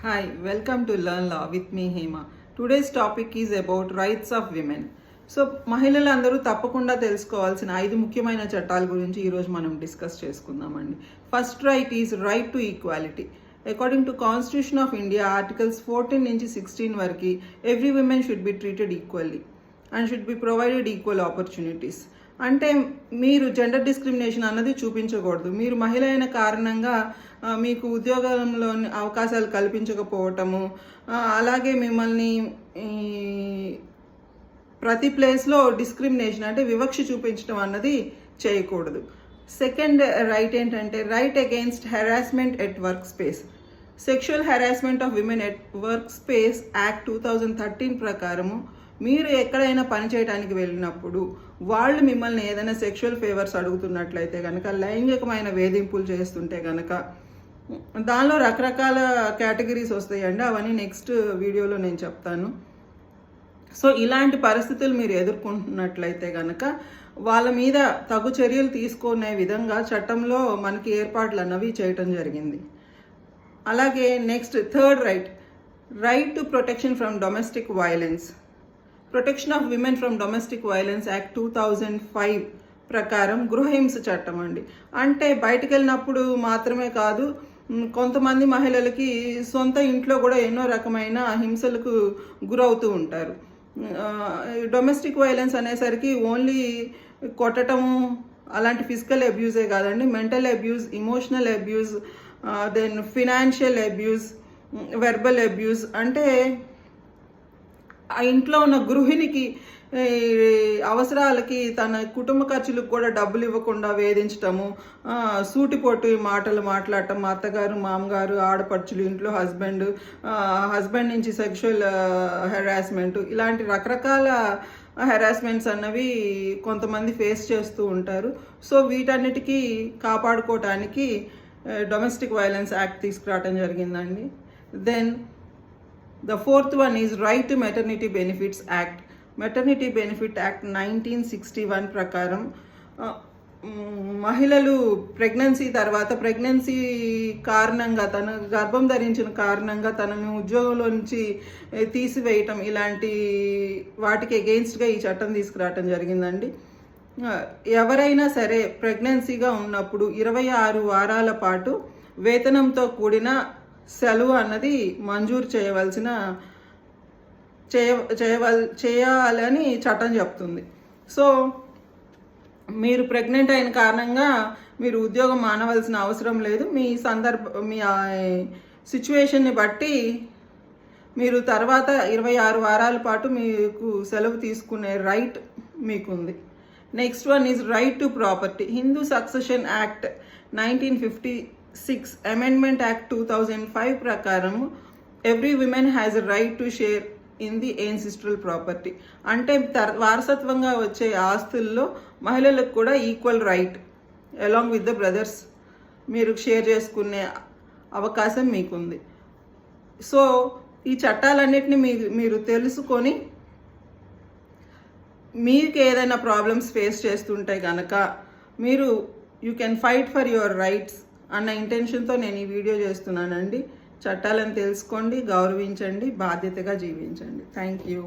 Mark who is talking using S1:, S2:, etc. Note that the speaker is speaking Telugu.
S1: Hi, welcome to Learn Law with me Hema. Today's topic is about rights of women. So మహిళలందరూ తప్పకుండా తెలుసుకోవాల్సిన 5 ముఖ్యమైన చట్టాల గురించి ఈరోజు మనం డిస్కస్ చేసుకుందామండి. First right is right to equality. According to constitution of India articles 14 నుంచి 16 వరకు every women should be treated equally and should be provided equal opportunities. అంటే మీరు జెండర్ డిస్క్రిమినేషన్ అన్నది చూపించకూడదు. మీరు మహిళ అయిన కారణంగా మీకు ఉద్యోగంలో అవకాశాలు కల్పించకపోవటము, అలాగే మిమ్మల్ని ప్రతి ప్లేస్లో డిస్క్రిమినేషన్ అంటే వివక్ష చూపించడం అన్నది చేయకూడదు. సెకండ్ రైట్ ఏంటంటే right against harassment at work space. Sexual harassment of women at work space act 2013 ప్రకారము మీరు ఎక్కడైనా పని చేయడానికి వెళ్ళినప్పుడు వాళ్ళు మిమ్మల్ని ఏదైనా సెక్షువల్ ఫేవర్స్ అడుగుతున్నట్లయితే కనుక, లైంగికమైన వేధింపులు చేస్తుంటే కనుక దానిలో రకరకాల కేటగిరీస్ వస్తాయండి. అవన్నీ నెక్స్ట్ వీడియోలో నేను చెప్తాను. సో ఇలాంటి పరిస్థితులు మీరు ఎదుర్కొంటున్నట్లయితే కనుక వాళ్ళ మీద తగు చర్యలు తీసుకునే విధంగా చట్టంలో మనకి ఏర్పాట్లు అన్నవి చేయటం జరిగింది. అలాగే next third right to protection from domestic violence. Protection of women from domestic violence act 2005 ప్రకారం గృహహింస చట్టం అండి. అంటే బయటకు వెళ్ళినప్పుడు మాత్రమే కాదు, కొంతమంది మహిళలకి సొంత ఇంట్లో కూడా ఎన్నో రకమైన హింసలకు గురవుతూ ఉంటారు. డొమెస్టిక్ వైలెన్స్ అనేసరికి ఓన్లీ కొట్టటము అలాంటి ఫిజికల్ అబ్యూజే కాదండి, mental abuse, emotional abuse, then financial abuse, verbal abuse. అంటే ఆ ఇంట్లో ఉన్న గృహిణికి అవసరాలకి తన కుటుంబ ఖర్చులకు కూడా డబ్బులు ఇవ్వకుండా వేధించటము, సూటిపోటు మాటలు మాట్లాడటం, అత్తగారు, మామగారు, ఆడపడుచులు, ఇంట్లో హస్బెండ్ నుంచి సెక్షువల్ హెరాస్మెంట్, ఇలాంటి రకరకాల హెరాస్మెంట్స్ అన్నవి కొంతమంది ఫేస్ చేస్తూ ఉంటారు. సో వీటన్నిటికీ కాపాడుకోవటానికి డొమెస్టిక్ వైలెన్స్ యాక్ట్ తీసుకురావటం జరిగిందండి. Then the fourth one is right to maternity benefits act. Maternity benefit act 1961 ప్రకారం మహిళలు ప్రెగ్నెన్సీ కారణంగా తన గర్భం ధరించిన కారణంగా తనను ఉద్యోగంలో నుంచి తీసివేయటం, ఇలాంటి వాటికి అగెయిన్స్ట్గా ఈ చట్టం తీసుకురావటం జరిగిందండి. ఎవరైనా సరే ప్రెగ్నెన్సీగా ఉన్నప్పుడు 26 వారాల పాటు వేతనంతో కూడిన సెలవు అన్నది మంజూరు చేయాలని చట్టం చెప్తుంది. సో మీరు ప్రెగ్నెంట్ అయిన కారణంగా మీరు ఉద్యోగం మానవలసిన అవసరం లేదు. మీ సిచ్యువేషన్ని బట్టి మీరు తర్వాత 26 వారాల పాటు మీకు సెలవు తీసుకునే రైట్ మీకుంది. Next one is right to property. Hindu succession act 1956 amendment act 2005 ప్రకారం every women has a right to share in the ancestral property. అంటే వారసత్వంగా వచ్చే ఆస్తుల్లో మహిళలకు కూడా equal right along with the brothers మీరు షేర్ చేసుకునే అవకాశం మీకుంది. సో ఈ చట్టాలన్నిటిని మీరు తెలుసుకొని మీకు ఏదైనా ప్రాబ్లమ్స్ ఫేస్ చేస్తుంటే కనుక మీరు you can fight for your rights అన్న ఇంటెన్షన్తో నేను ఈ వీడియో చేస్తున్నానండి. చట్టాలను తెలుసుకోండి, గౌరవించండి, బాధ్యతగా జీవించండి. Thank you.